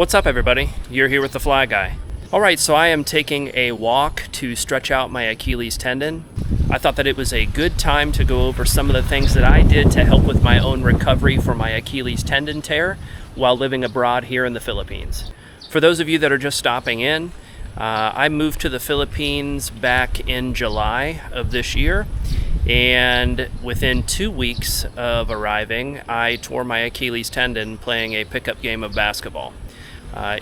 What's up, everybody? You're here with the Fly Guy. Alright, so I am taking a walk to stretch out my Achilles tendon. I thought that it was a good time to go over some of the things that I did to help with my own recovery for my Achilles tendon tear while living abroad here in the Philippines. For those of you that are just stopping in, I moved to the Philippines back in July of this year, and within 2 weeks of arriving, I tore my Achilles tendon playing a pickup game of basketball.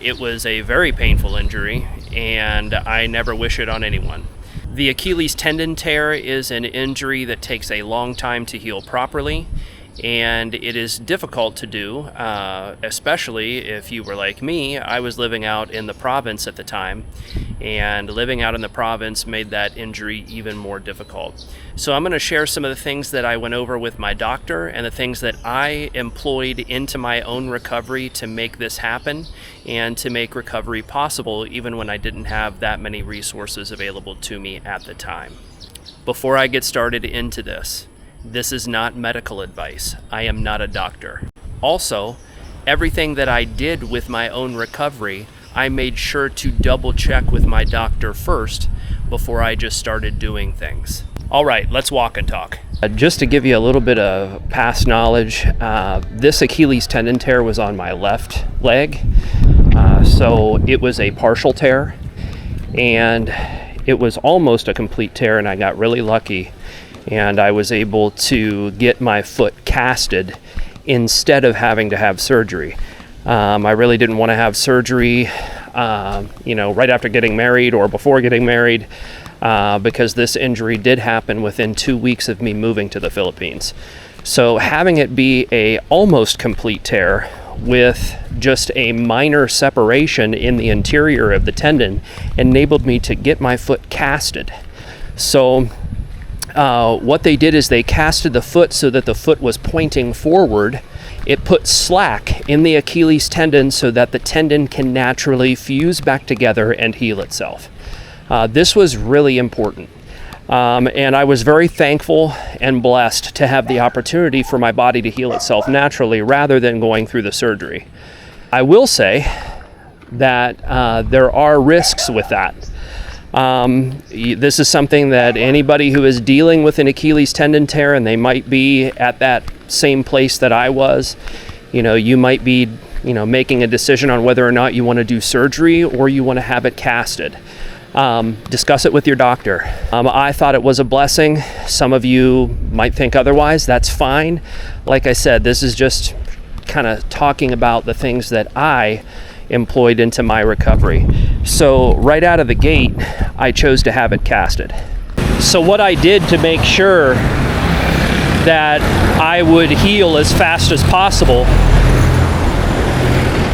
It was a very painful injury, and I never wish it on anyone. The Achilles tendon tear is an injury that takes a long time to heal properly, and it is difficult to do, especially if you were like me. I was living out in the province at the time, and living out in the province made that injury even more difficult. So I'm going to share some of the things that I went over with my doctor and the things that I employed into my own recovery to make this happen and to make recovery possible even when I didn't have that many resources available to me at the time. Before I get started into this is not medical advice. I am not a doctor. Also, everything that I did with my own recovery, I made sure to double check with my doctor first before I just started doing things. All right, let's walk and talk. Just to give you a little bit of past knowledge, this Achilles tendon tear was on my left leg. So it was a partial tear, and it was almost a complete tear, and I got really lucky, and I was able to get my foot casted instead of having to have surgery. I really didn't want to have surgery, right after getting married or before getting married, because this injury did happen within 2 weeks of me moving to the Philippines. So having it be a almost complete tear with just a minor separation in the interior of the tendon enabled me to get my foot casted. So what they did is they casted the foot so that the foot was pointing forward. It put slack in the Achilles tendon so that the tendon can naturally fuse back together and heal itself. This was really important. And I was very thankful and blessed to have the opportunity for my body to heal itself naturally rather than going through the surgery. I will say that there are risks with that. This is something that anybody who is dealing with an Achilles tendon tear, and they might be at that same place that I was, you might be, making a decision on whether or not you want to do surgery or you want to have it casted. Discuss it with your doctor. I thought it was a blessing. Some of you might think otherwise. That's fine. Like I said, this is just kind of talking about the things that I employed into my recovery. So right out of the gate, I chose to have it casted. So what I did to make sure that I would heal as fast as possible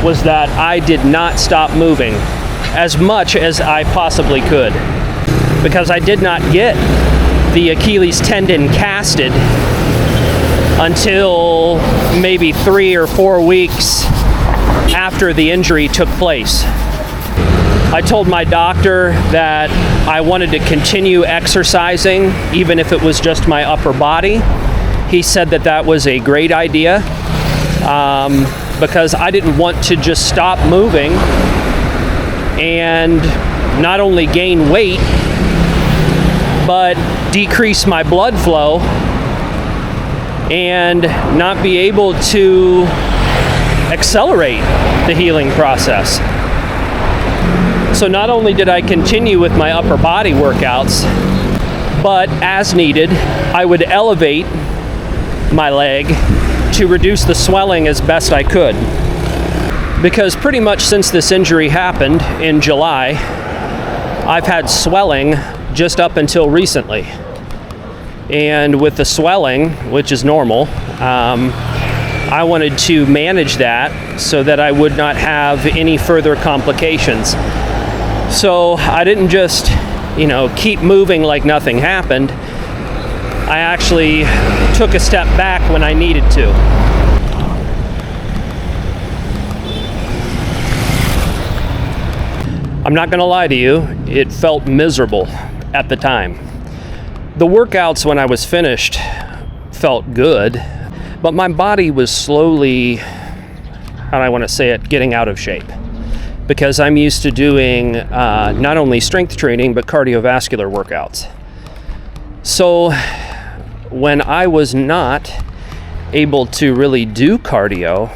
was that I did not stop moving as much as I possibly could, because I did not get the Achilles tendon casted until maybe 3 or 4 weeks after the injury took place. I told my doctor that I wanted to continue exercising even if it was just my upper body. He said that that was a great idea because I didn't want to just stop moving and not only gain weight but decrease my blood flow and not be able to accelerate the healing process. So not only did I continue with my upper body workouts, but as needed, I would elevate my leg to reduce the swelling as best I could. Because pretty much since this injury happened in July, I've had swelling just up until recently. And with the swelling, which is normal, I wanted to manage that so that I would not have any further complications. So I didn't just, keep moving like nothing happened. I actually took a step back when I needed to. I'm not going to lie to you, it felt miserable at the time. The workouts when I was finished felt good, but my body was slowly, how do I want to say it, getting out of shape. because I'm used to doing not only strength training, but cardiovascular workouts. So when I was not able to really do cardio,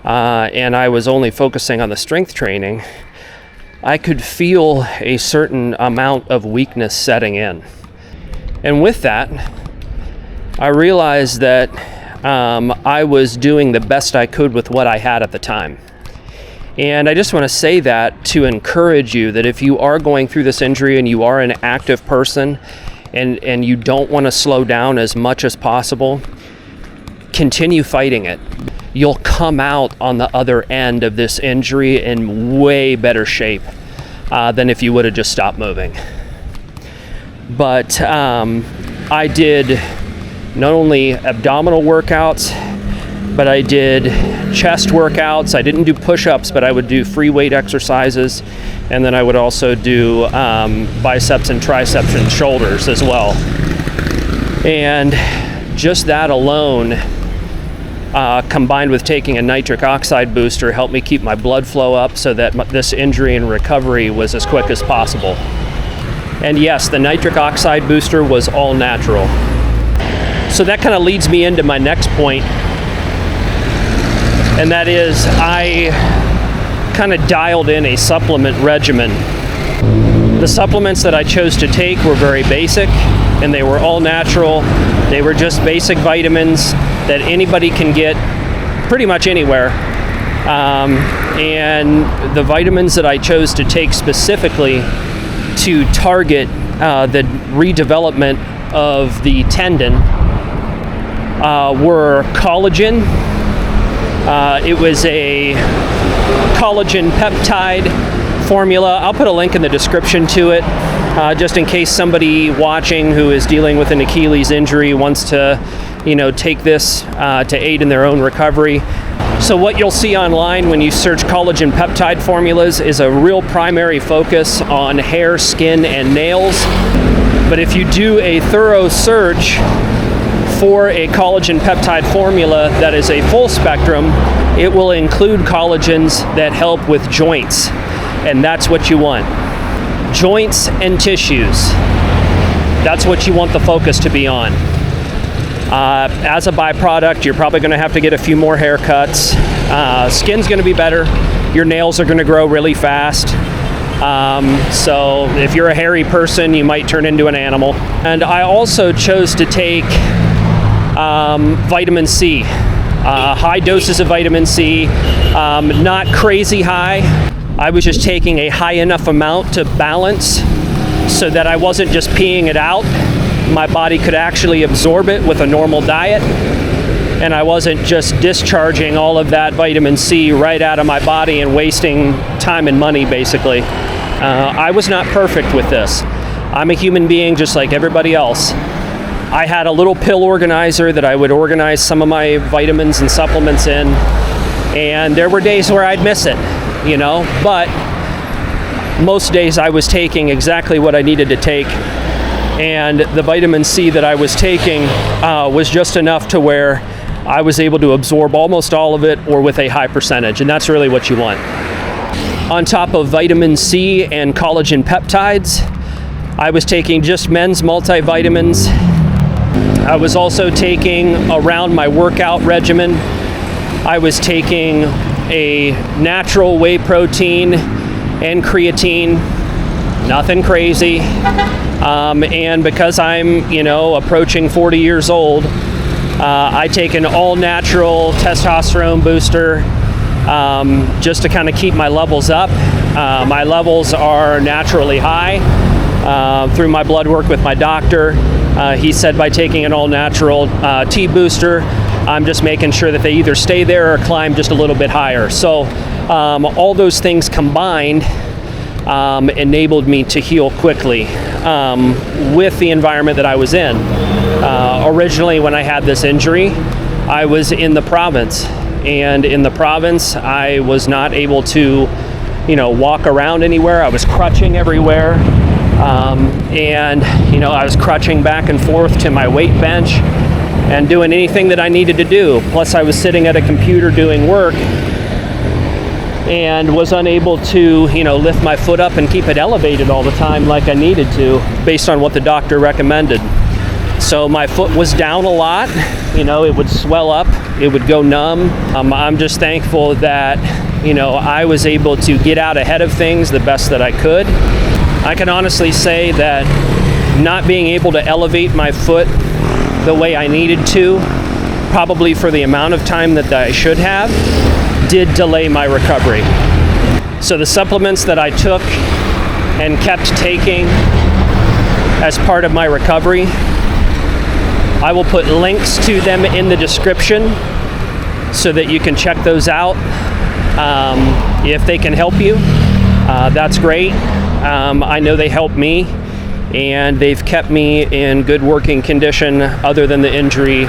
and I was only focusing on the strength training, I could feel a certain amount of weakness setting in. And with that, I realized that I was doing the best I could with what I had at the time. And I just want to say that to encourage you that if you are going through this injury and you are an active person and you don't want to slow down as much as possible, continue fighting it. You'll come out on the other end of this injury in way better shape than if you would have just stopped moving. But I did not only abdominal workouts, but I did chest workouts. I didn't do push-ups, but I would do free weight exercises. And then I would also do biceps and triceps and shoulders as well. And just that alone, combined with taking a nitric oxide booster, helped me keep my blood flow up so that this injury and recovery was as quick as possible. And yes, the nitric oxide booster was all natural. So that kind of leads me into my next point, and that is I kind of dialed in a supplement regimen. The supplements that I chose to take were very basic, and they were all natural. They were just basic vitamins that anybody can get pretty much anywhere. And the vitamins that I chose to take specifically to target the redevelopment of the tendon were collagen. It was a collagen peptide formula. I'll put a link in the description to it, just in case somebody watching who is dealing with an Achilles injury wants to, take this to aid in their own recovery. So what you'll see online when you search collagen peptide formulas is a real primary focus on hair, skin, and nails. But if you do a thorough search for a collagen peptide formula that is a full spectrum, it will include collagens that help with joints. And that's what you want. Joints and tissues. That's what you want the focus to be on. As a byproduct, you're probably going to have to get a few more haircuts. Skin's going to be better. Your nails are going to grow really fast. So if you're a hairy person, you might turn into an animal. And I also chose to take vitamin C. High doses of vitamin C, not crazy high. I was just taking a high enough amount to balance so that I wasn't just peeing it out. My body could actually absorb it with a normal diet, and I wasn't just discharging all of that vitamin C right out of my body and wasting time and money, basically. I was not perfect with this. I'm a human being just like everybody else. I had a little pill organizer that I would organize some of my vitamins and supplements in, and there were days where I'd miss it, but most days I was taking exactly what I needed to take, and the vitamin C that I was taking was just enough to where I was able to absorb almost all of it, or with a high percentage, and that's really what you want. On top of vitamin C and collagen peptides, I was taking just men's multivitamins. I was also taking, around my workout regimen, I was taking a natural whey protein and creatine, nothing crazy. And because I'm, approaching 40 years old, I take an all-natural testosterone booster just to kind of keep my levels up. My levels are naturally high through my blood work with my doctor. He said by taking an all-natural T booster, I'm just making sure that they either stay there or climb just a little bit higher. So all those things combined enabled me to heal quickly with the environment that I was in. Originally, when I had this injury, I was in the province. And in the province, I was not able to, walk around anywhere. I was crutching everywhere. And I was crutching back and forth to my weight bench and doing anything that I needed to do. Plus, I was sitting at a computer doing work. and was unable to, lift my foot up and keep it elevated all the time like I needed to, based on what the doctor recommended. So my foot was down a lot. It would swell up, it would go numb. I'm just thankful that, I was able to get out ahead of things the best that I could. I can honestly say that not being able to elevate my foot the way I needed to, probably for the amount of time that I should have, did delay my recovery. So the supplements that I took and kept taking as part of my recovery, I will put links to them in the description so that you can check those out. If they can help you, that's great. I know they helped me, and they've kept me in good working condition other than the injury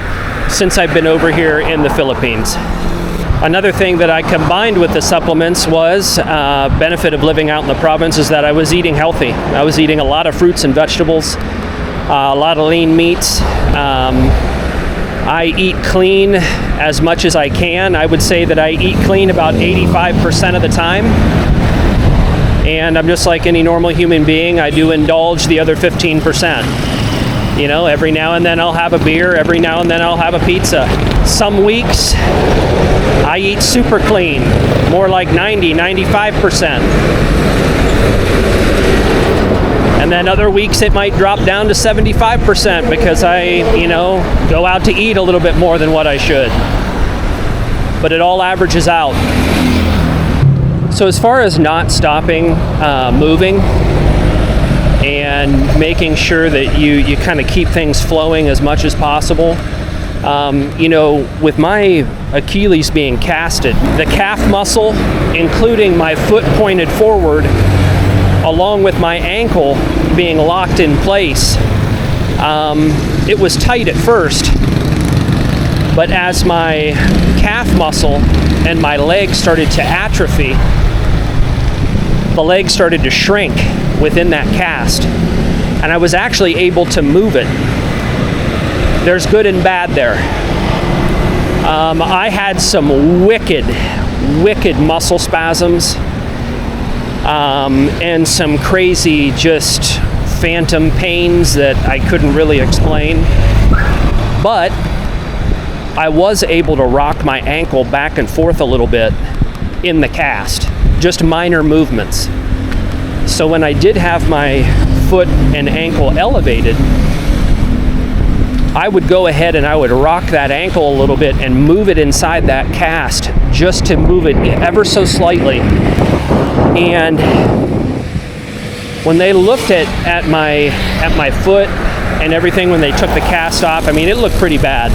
since I've been over here in the Philippines. Another thing that I combined with the supplements was benefit of living out in the province is that I was eating healthy. I was eating a lot of fruits and vegetables, a lot of lean meats. I eat clean as much as I can. I would say that I eat clean about 85% of the time. And I'm just like any normal human being. I do indulge the other 15%. Every now and then I'll have a beer. Every now and then I'll have a pizza. Some weeks I eat super clean, more like 95%. And then other weeks it might drop down to 75% because I, go out to eat a little bit more than what I should. But it all averages out. So as far as not stopping moving and making sure that you kind of keep things flowing as much as possible, with my Achilles being casted, the calf muscle, including my foot pointed forward, along with my ankle being locked in place, it was tight at first. But as my calf muscle and my leg started to atrophy, the leg started to shrink within that cast, and I was actually able to move it. There's good and bad there. I had some wicked muscle spasms, and some crazy just phantom pains that I couldn't really explain. But I was able to rock my ankle back and forth a little bit in the cast, just minor movements. So when I did have my foot and ankle elevated, I would go ahead and I would rock that ankle a little bit and move it inside that cast, just to move it ever so slightly. And when they looked at my foot and everything, when they took the cast off, it looked pretty bad.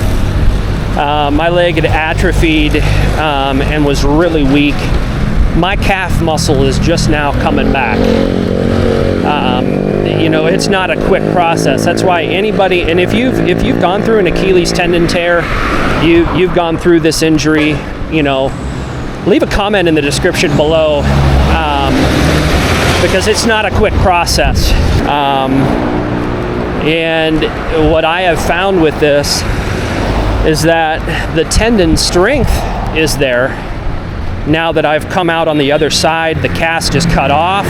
My leg had atrophied and was really weak. My calf muscle is just now coming back. It's not a quick process. That's why anybody, and if you've gone through an Achilles tendon tear, you've gone through this injury, leave a comment in the description below, because it's not a quick process. And what I have found with this is that the tendon strength is there. Now that I've come out on the other side, the cast is cut off,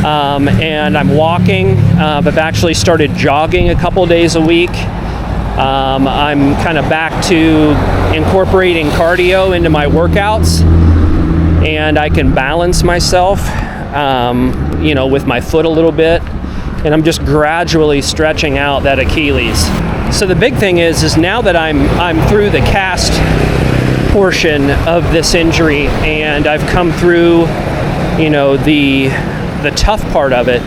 and I'm walking. I've actually started jogging a couple days a week. I'm kind of back to incorporating cardio into my workouts, and I can balance myself, with my foot a little bit, and I'm just gradually stretching out that Achilles. So the big thing is now that I'm through the cast portion of this injury, and I've come through, the tough part of it,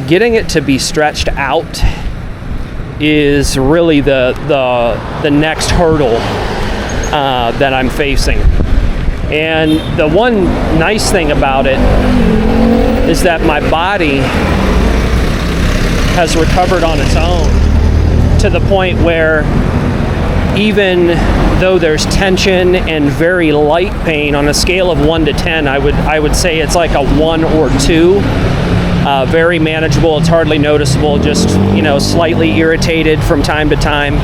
getting it to be stretched out is really the next hurdle that I'm facing. And the one nice thing about it is that my body has recovered on its own to the point where even though there's tension and very light pain, on a scale of 1 to 10, I would say it's like a 1 or 2. Very manageable. It's hardly noticeable. Just slightly irritated from time to time.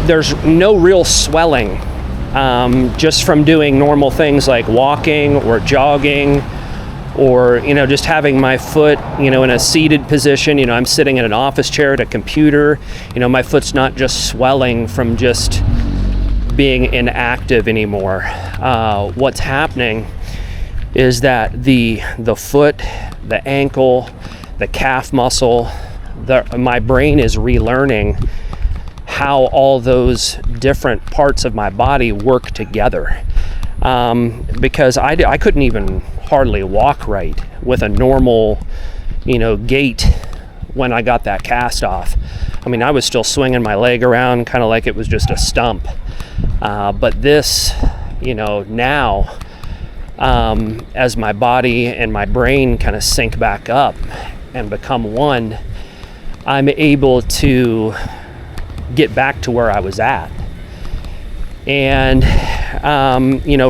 There's no real swelling just from doing normal things like walking or jogging, or, just having my foot, in a seated position. I'm sitting in an office chair at a computer. My foot's not just swelling from just being inactive anymore. What's happening is that the foot, the ankle, the calf muscle, my brain is relearning how all those different parts of my body work together. Because I couldn't even hardly walk right with a normal, gait when I got that cast off. I was still swinging my leg around kind of like it was just a stump. But this, now, as my body and my brain kind of sync back up and become one, I'm able to get back to where I was at. And,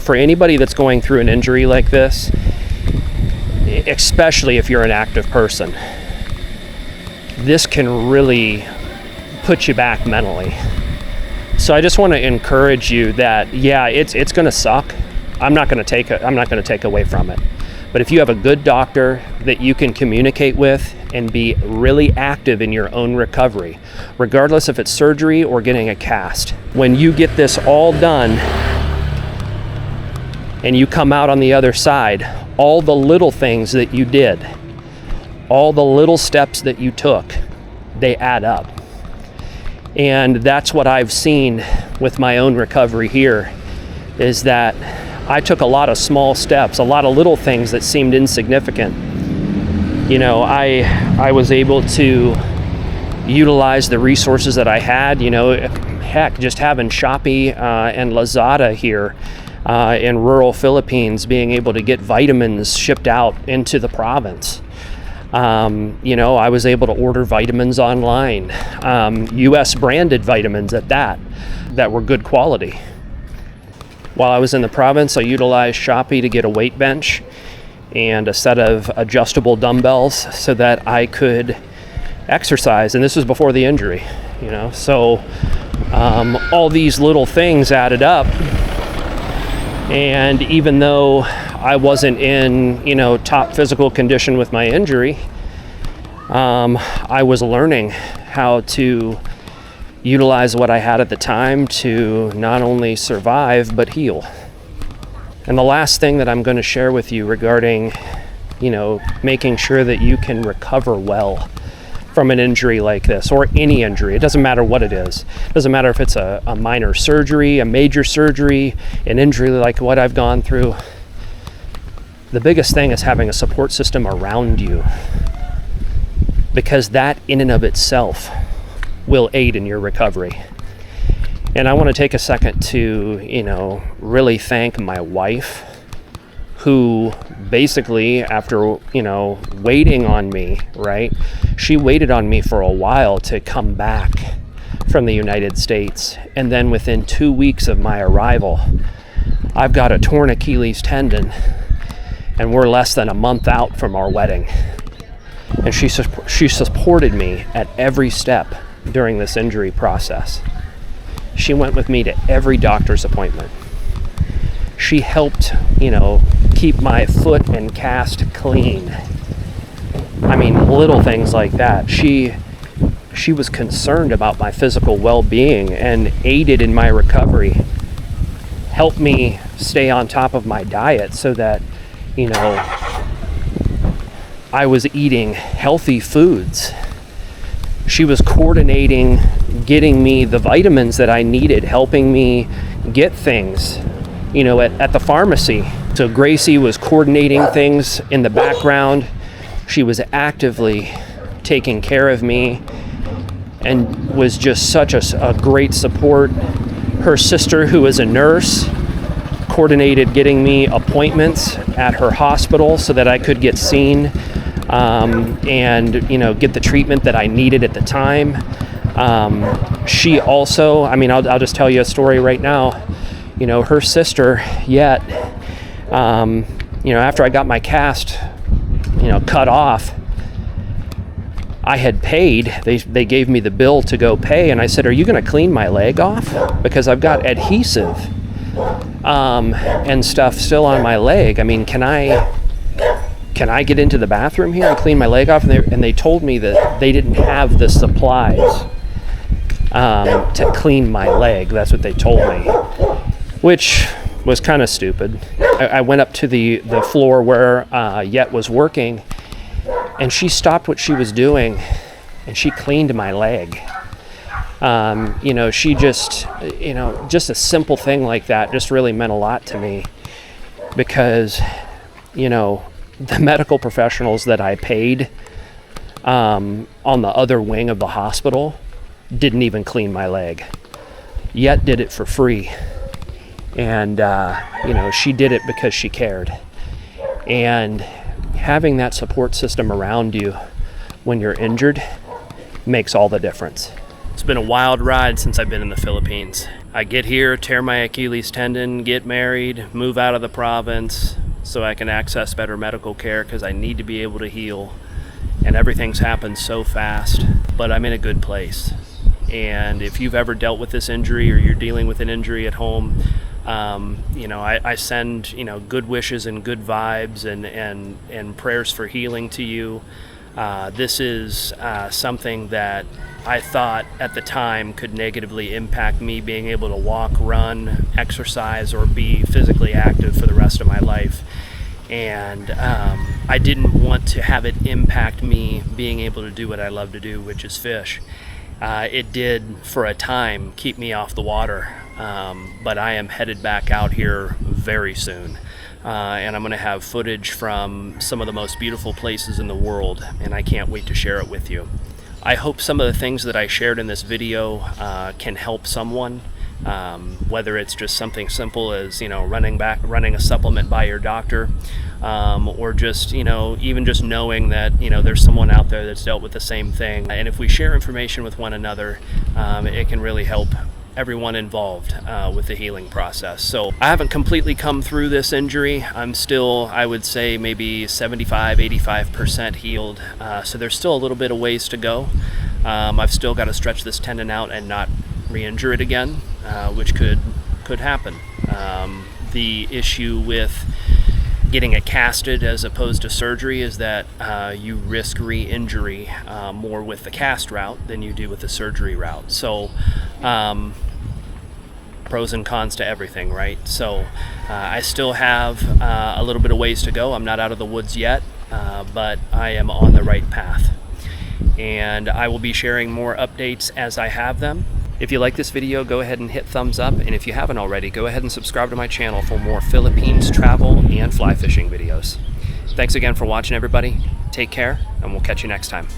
for anybody that's going through an injury like this, especially if you're an active person, this can really put you back mentally. So I just want to encourage you that, it's going to suck. I'm not going to take away from it. But if you have a good doctor that you can communicate with and be really active in your own recovery, regardless if it's surgery or getting a cast, when you get this all done and you come out on the other side, all the little things that you did, all the little steps that you took, they add up. And that's what I've seen with my own recovery here, is that I took a lot of small steps, a lot of little things that seemed insignificant. I was able to utilize the resources that I had. Heck, just having Shopee and Lazada here in rural Philippines, being able to get vitamins shipped out into the province. I was able to order vitamins online, US branded vitamins at that were good quality. While I was in the province, I utilized Shopee to get a weight bench and a set of adjustable dumbbells so that I could exercise. And this was before the injury, So all these little things added up. And even though I wasn't in, top physical condition with my injury, I was learning how to utilize what I had at the time to not only survive, but heal. And the last thing that I'm going to share with you regarding, making sure that you can recover well from an injury like this, or any injury. It doesn't matter what it is. It doesn't matter if it's a minor surgery, a major surgery, an injury like what I've gone through. The biggest thing is having a support system around you, because that in and of itself will aid in your recovery. And I want to take a second to, really thank my wife, who basically, after, waiting on me, right? She waited on me for a while to come back from the United States. And then within 2 weeks of my arrival, I've got a torn Achilles tendon, and we're less than a month out from our wedding. And she supported me at every step during this injury process. She went with me to every doctor's appointment. She helped, keep my foot and cast clean. Little things like that. She was concerned about my physical well-being and aided in my recovery. Helped me stay on top of my diet so that, I was eating healthy foods. She was coordinating getting me the vitamins that I needed, helping me get things, at the pharmacy. So Gracie was coordinating things in the background. She was actively taking care of me and was just such a great support. Her sister, who is a nurse, coordinated getting me appointments at her hospital so that I could get seen and get the treatment that I needed at the time. She also, I'll just tell you a story right now. Her sister, after I got my cast, cut off, I had paid. They gave me the bill to go pay, and I said, "Are you going to clean my leg off? Because I've got adhesive and stuff still on my leg. I mean, can I get into the bathroom here and clean my leg off? And they told me that they didn't have the supplies to clean my leg. That's what they told me, which was kind of stupid. I went up to the floor where Yet was working, and she stopped what she was doing and she cleaned my leg. She just a simple thing like that just really meant a lot to me, because, the medical professionals that I paid on the other wing of the hospital didn't even clean my leg. Yet did it for free. And, she did it because she cared. And having that support system around you when you're injured makes all the difference. It's been a wild ride since I've been in the Philippines. I get here, tear my Achilles tendon, get married, move out of the province so I can access better medical care because I need to be able to heal. And everything's happened so fast, but I'm in a good place. And if you've ever dealt with this injury, or you're dealing with an injury at home, I send, good wishes and good vibes and prayers for healing to you. This is something that I thought at the time could negatively impact me being able to walk, run, exercise, or be physically active for the rest of my life. And I didn't want to have it impact me being able to do what I love to do, which is fish. It did, for a time, keep me off the water, but I am headed back out here very soon. And I'm going to have footage from some of the most beautiful places in the world, and I can't wait to share it with you. I hope some of the things that I shared in this video can help someone, whether it's just something simple as, running a supplement by your doctor, or just, even just knowing that, there's someone out there that's dealt with the same thing. And if we share information with one another, it can really help everyone involved with the healing process. So I haven't completely come through this injury. I'm still, I would say, maybe 75-85% healed. So there's still a little bit of ways to go. I've still got to stretch this tendon out and not re-injure it again, which could happen. The issue with getting it casted as opposed to surgery is that you risk re-injury more with the cast route than you do with the surgery route. So pros and cons to everything, right? So I still have a little bit of ways to go. I'm not out of the woods yet, but I am on the right path. And I will be sharing more updates as I have them. If you like this video, go ahead and hit thumbs up. And if you haven't already, go ahead and subscribe to my channel for more Philippines travel and fly fishing videos. Thanks again for watching, everybody. Take care, and we'll catch you next time.